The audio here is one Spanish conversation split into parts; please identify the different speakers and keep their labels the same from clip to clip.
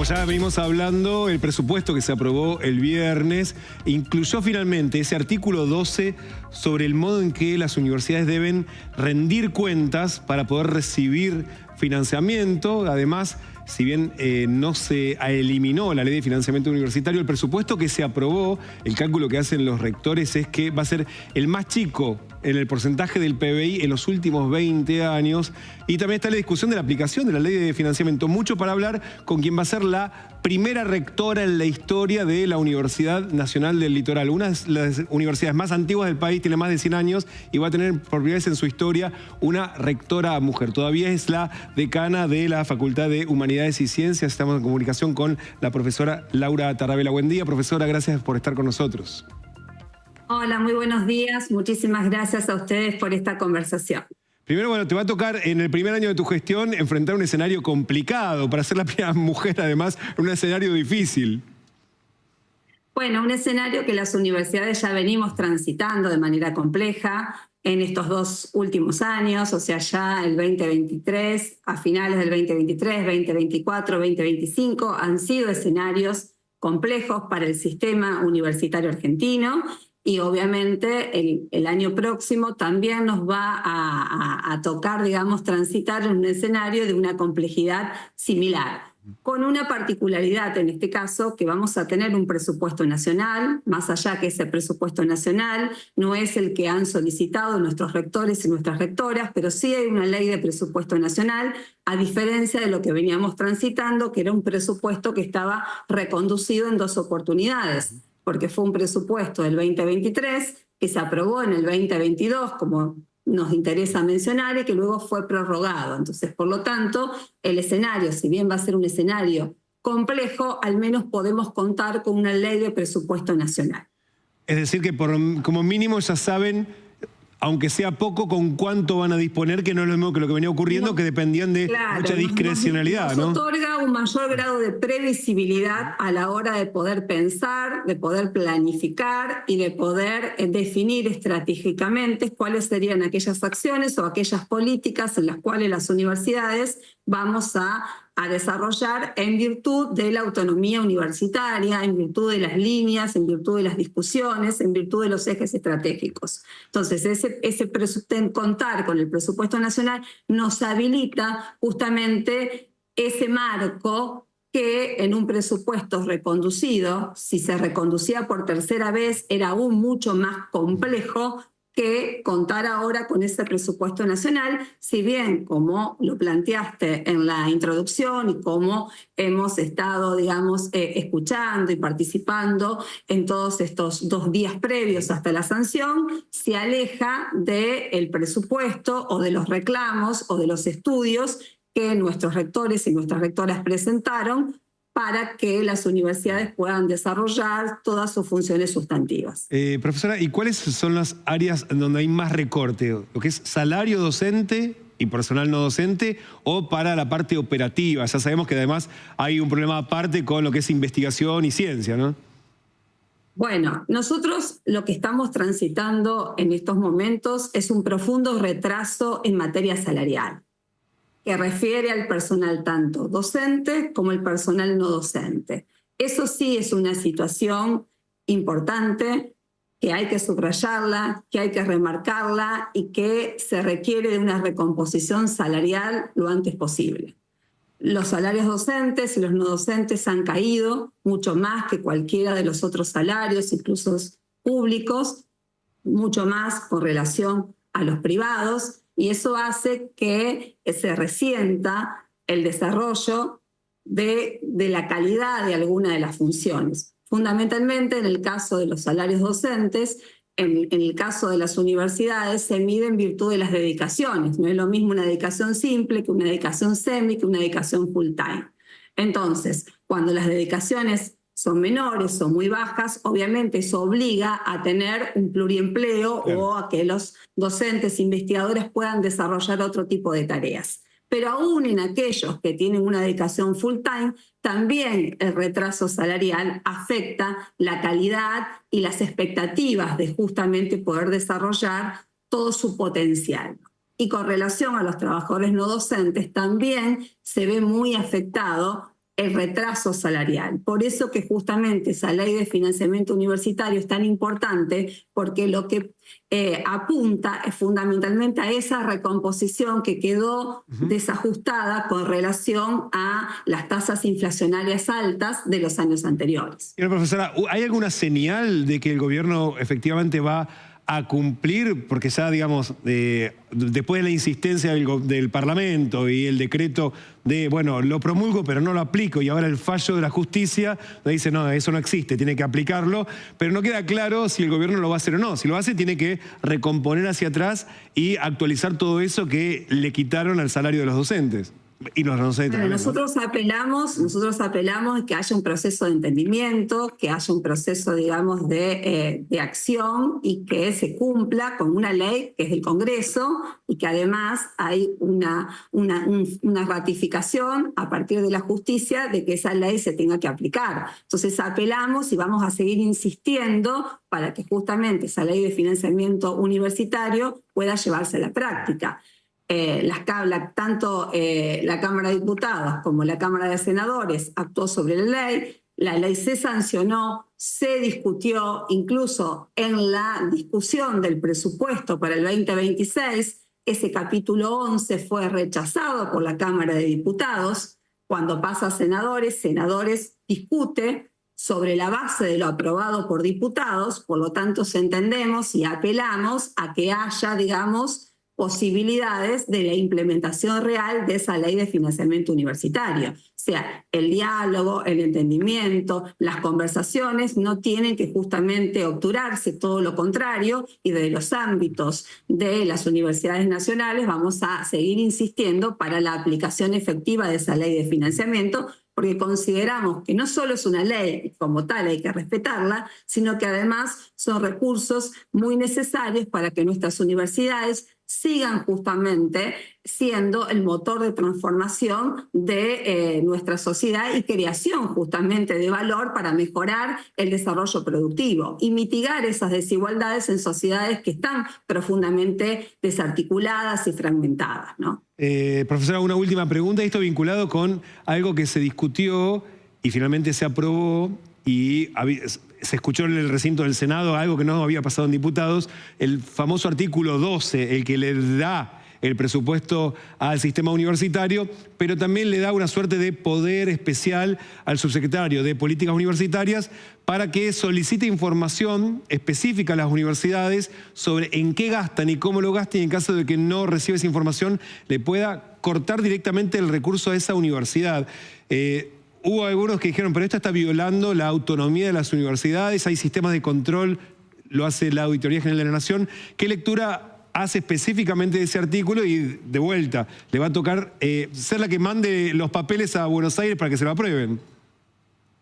Speaker 1: como ya venimos hablando, el presupuesto que se aprobó el viernes incluyó finalmente ese artículo 12 sobre el modo en que las universidades deben rendir cuentas para poder recibir financiamiento. Además, si bien no se eliminó la ley de financiamiento universitario, el presupuesto que se aprobó, el cálculo que hacen los rectores es que va a ser el más chico en el porcentaje del PBI en los últimos 20 años. Y también está la discusión de la aplicación de la ley de financiamiento. Mucho para hablar con quien va a ser la primera rectora en la historia de la Universidad Nacional del Litoral. Una de las universidades más antiguas del país, tiene más de 100 años y va a tener por primera vez en su historia una rectora mujer. Todavía es la decana de la Facultad de Humanidades y Ciencias. Estamos en comunicación con la profesora Laura Tarabella. Buen día, profesora, gracias por estar con nosotros.
Speaker 2: Hola, muy buenos días. Muchísimas gracias a ustedes por esta conversación.
Speaker 1: Primero, bueno, te va a tocar en el primer año de tu gestión enfrentar un escenario complicado para ser la primera mujer, además, en un escenario difícil.
Speaker 2: Bueno, un escenario que las universidades ya venimos transitando de manera compleja en estos dos últimos años, o sea, ya el 2023, a finales del 2023, 2024, 2025, han sido escenarios complejos para el sistema universitario argentino. Y obviamente el año próximo también nos va a tocar, digamos, transitar en un escenario de una complejidad similar, con una particularidad en este caso, que vamos a tener un presupuesto nacional, más allá que ese presupuesto nacional no es el que han solicitado nuestros rectores y nuestras rectoras, pero sí hay una ley de presupuesto nacional, a diferencia de lo que veníamos transitando, que era un presupuesto que estaba reconducido en dos oportunidades, porque fue un presupuesto del 2023 que se aprobó en el 2022, como nos interesa mencionar, y que luego fue prorrogado. Entonces, por lo tanto, el escenario, si bien va a ser un escenario complejo, al menos podemos contar con una ley de presupuesto nacional.
Speaker 1: Es decir, que como mínimo ya saben, aunque sea poco, con cuánto van a disponer, que no es lo mismo que lo que venía ocurriendo, no, que dependían de mucha discrecionalidad,
Speaker 2: nos otorga un mayor grado de previsibilidad a la hora de poder pensar, de poder planificar y de poder definir estratégicamente cuáles serían aquellas acciones o aquellas políticas en las cuales las universidades vamos a desarrollar en virtud de la autonomía universitaria, en virtud de las líneas, en virtud de las discusiones, en virtud de los ejes estratégicos. Entonces, contar con el presupuesto nacional nos habilita justamente ese marco que en un presupuesto reconducido, si se reconducía por tercera vez, era aún mucho más complejo que contar ahora con ese presupuesto nacional, si bien, como lo planteaste en la introducción y como hemos estado, digamos, escuchando y participando en todos estos 2 días previos hasta la sanción, se aleja del presupuesto o de los reclamos o de los estudios que nuestros rectores y nuestras rectoras presentaron para que las universidades puedan desarrollar todas sus funciones sustantivas.
Speaker 1: Profesora, ¿y cuáles son las áreas donde hay más recorte? ¿Lo que es salario docente y personal no docente o para la parte operativa? Ya sabemos que además hay un problema aparte con lo que es investigación y ciencia, ¿no?
Speaker 2: Bueno, nosotros lo que estamos transitando en estos momentos es un profundo retraso en materia salarial, que refiere al personal tanto docente como el personal no docente. Eso sí es una situación importante, que hay que subrayarla, que hay que remarcarla y que se requiere de una recomposición salarial lo antes posible. Los salarios docentes y los no docentes han caído mucho más que cualquiera de los otros salarios, incluso públicos, mucho más con relación a los privados, y eso hace que se resienta el desarrollo de la calidad de alguna de las funciones. Fundamentalmente, en el caso de los salarios docentes, en el caso de las universidades, se mide en virtud de las dedicaciones. No es lo mismo una dedicación simple que una dedicación semi, que una dedicación full time. Entonces, cuando las dedicaciones son menores o muy bajas, obviamente eso obliga a tener un pluriempleo, claro, o a que los docentes investigadores puedan desarrollar otro tipo de tareas. Pero aún en aquellos que tienen una dedicación full time, también el retraso salarial afecta la calidad y las expectativas de justamente poder desarrollar todo su potencial. Y con relación a los trabajadores no docentes, también se ve muy afectado el retraso salarial. Por eso que justamente esa ley de financiamiento universitario es tan importante, porque lo que apunta es fundamentalmente a esa recomposición que quedó desajustada con relación a las tasas inflacionarias altas de los años anteriores.
Speaker 1: Señora profesora, ¿hay alguna señal de que el gobierno efectivamente va a cumplir? Porque ya, digamos, después de la insistencia del Parlamento y el decreto de, bueno, lo promulgo pero no lo aplico, y ahora el fallo de la justicia le dice, no, eso no existe, tiene que aplicarlo, pero no queda claro si el gobierno lo va a hacer o no. Si lo hace, tiene que recomponer hacia atrás y actualizar todo eso que le quitaron al salario de los docentes. Y los docentes
Speaker 2: Bueno,
Speaker 1: también, ¿no?
Speaker 2: nosotros apelamos que haya un proceso de entendimiento, que haya un proceso, digamos, de acción y que se cumpla con una ley que es del Congreso y que además hay una ratificación a partir de la justicia de que esa ley se tenga que aplicar. Entonces apelamos y vamos a seguir insistiendo para que justamente esa ley de financiamiento universitario pueda llevarse a la práctica. Tanto la Cámara de Diputados como la Cámara de Senadores actuó sobre la ley se sancionó, se discutió, incluso en la discusión del presupuesto para el 2026, ese capítulo 11 fue rechazado por la Cámara de Diputados. Cuando pasa a senadores discute sobre la base de lo aprobado por diputados, por lo tanto entendemos y apelamos a que haya, digamos, posibilidades de la implementación real de esa ley de financiamiento universitario. O sea, el diálogo, el entendimiento, las conversaciones no tienen que justamente obturarse, todo lo contrario, y de los ámbitos de las universidades nacionales vamos a seguir insistiendo para la aplicación efectiva de esa ley de financiamiento, porque consideramos que no solo es una ley, como tal hay que respetarla, sino que además son recursos muy necesarios para que nuestras universidades sigan justamente siendo el motor de transformación de nuestra sociedad y creación justamente de valor para mejorar el desarrollo productivo y mitigar esas desigualdades en sociedades que están profundamente desarticuladas y fragmentadas, ¿no?
Speaker 1: Profesora, una última pregunta, esto vinculado con algo que se discutió y finalmente se aprobó y se escuchó en el recinto del Senado, algo que no había pasado en diputados, el famoso artículo 12, el que le da el presupuesto al sistema universitario, pero también le da una suerte de poder especial al subsecretario de Políticas Universitarias para que solicite información específica a las universidades sobre en qué gastan y cómo lo gastan, y en caso de que no reciba esa información, le pueda cortar directamente el recurso a esa universidad. Hubo algunos que dijeron, pero esto está violando la autonomía de las universidades, hay sistemas de control, lo hace la Auditoría General de la Nación. ¿Qué lectura hace específicamente de ese artículo? Y de vuelta, le va a tocar ser la que mande los papeles a Buenos Aires para que se lo aprueben.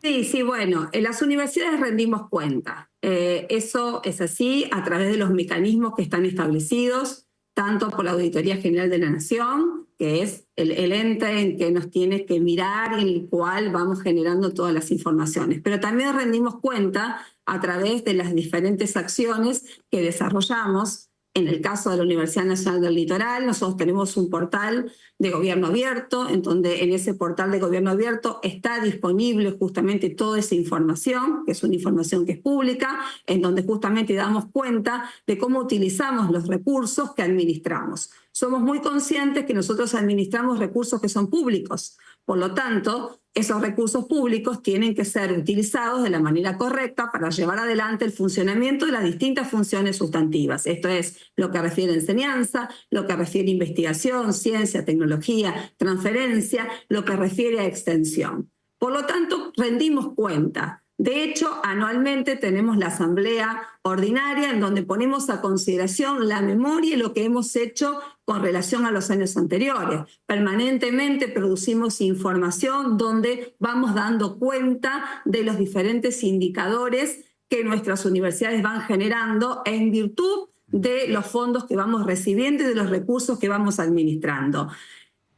Speaker 2: Sí, bueno, en las universidades rendimos cuenta. Eso es así a través de los mecanismos que están establecidos, tanto por la Auditoría General de la Nación, que es el ente en que nos tiene que mirar y en el cual vamos generando todas las informaciones. Pero también rendimos cuenta a través de las diferentes acciones que desarrollamos. En el caso de la Universidad Nacional del Litoral, nosotros tenemos un portal de gobierno abierto, en donde en ese portal de gobierno abierto está disponible justamente toda esa información, que es una información que es pública, en donde justamente damos cuenta de cómo utilizamos los recursos que administramos. Somos muy conscientes que nosotros administramos recursos que son públicos. Por lo tanto, esos recursos públicos tienen que ser utilizados de la manera correcta para llevar adelante el funcionamiento de las distintas funciones sustantivas. Esto es lo que refiere a enseñanza, lo que refiere a investigación, ciencia, tecnología, transferencia, lo que refiere a extensión. Por lo tanto, rendimos cuenta. De hecho, anualmente tenemos la asamblea ordinaria en donde ponemos a consideración la memoria y lo que hemos hecho con relación a los años anteriores. Permanentemente producimos información donde vamos dando cuenta de los diferentes indicadores que nuestras universidades van generando en virtud de los fondos que vamos recibiendo y de los recursos que vamos administrando.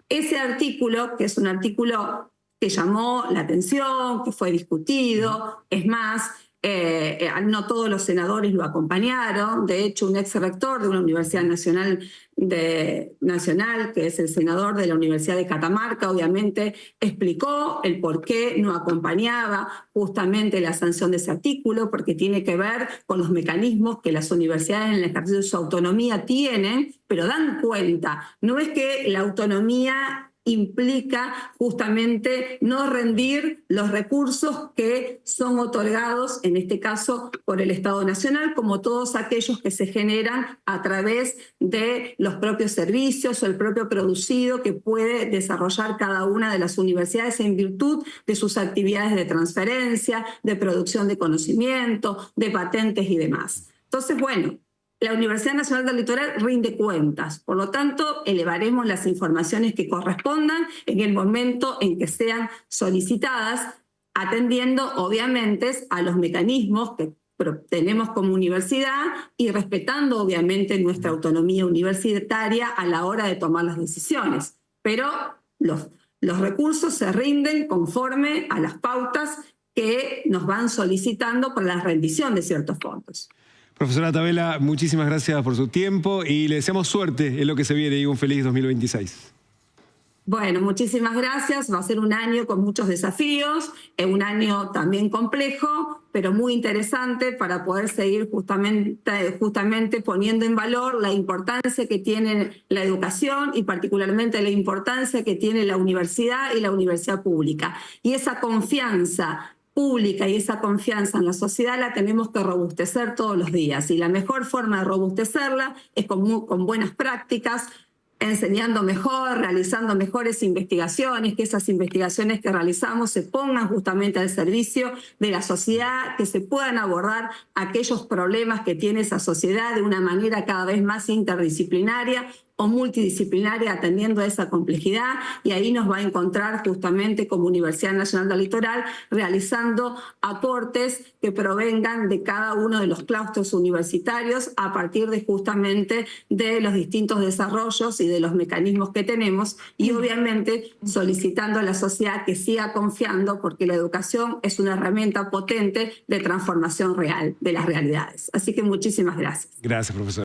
Speaker 2: Ese artículo, que es un artículo que llamó la atención, que fue discutido, es más, no todos los senadores lo acompañaron. De hecho, un ex rector de una universidad nacional, que es el senador de la Universidad de Catamarca, obviamente explicó el por qué no acompañaba justamente la sanción de ese artículo, porque tiene que ver con los mecanismos que las universidades en el ejercicio de su autonomía tienen, pero dan cuenta. No es que la autonomía implica justamente no rendir los recursos que son otorgados, en este caso por el Estado Nacional, como todos aquellos que se generan a través de los propios servicios o el propio producido que puede desarrollar cada una de las universidades en virtud de sus actividades de transferencia, de producción de conocimiento, de patentes y demás. Entonces, bueno, la Universidad Nacional del Litoral rinde cuentas, por lo tanto, elevaremos las informaciones que correspondan en el momento en que sean solicitadas, atendiendo, obviamente, a los mecanismos que tenemos como universidad y respetando, obviamente, nuestra autonomía universitaria a la hora de tomar las decisiones. Pero los recursos se rinden conforme a las pautas que nos van solicitando para la rendición de ciertos fondos.
Speaker 1: Profesora Tabela, muchísimas gracias por su tiempo y le deseamos suerte en lo que se viene y un feliz 2026.
Speaker 2: Bueno, muchísimas gracias. Va a ser un año con muchos desafíos, un año también complejo, pero muy interesante para poder seguir justamente poniendo en valor la importancia que tiene la educación y particularmente la importancia que tiene la universidad y la universidad pública. Y esa confianza pública y esa confianza en la sociedad la tenemos que robustecer todos los días. Y la mejor forma de robustecerla es con buenas prácticas, enseñando mejor, realizando mejores investigaciones, que esas investigaciones que realizamos se pongan justamente al servicio de la sociedad, que se puedan abordar aquellos problemas que tiene esa sociedad de una manera cada vez más interdisciplinaria o multidisciplinaria, atendiendo a esa complejidad, y ahí nos va a encontrar justamente como Universidad Nacional del Litoral realizando aportes que provengan de cada uno de los claustros universitarios a partir de justamente de los distintos desarrollos y de los mecanismos que tenemos, y obviamente solicitando a la sociedad que siga confiando, porque la educación es una herramienta potente de transformación real de las realidades. Así que muchísimas gracias.
Speaker 1: Gracias, profesor.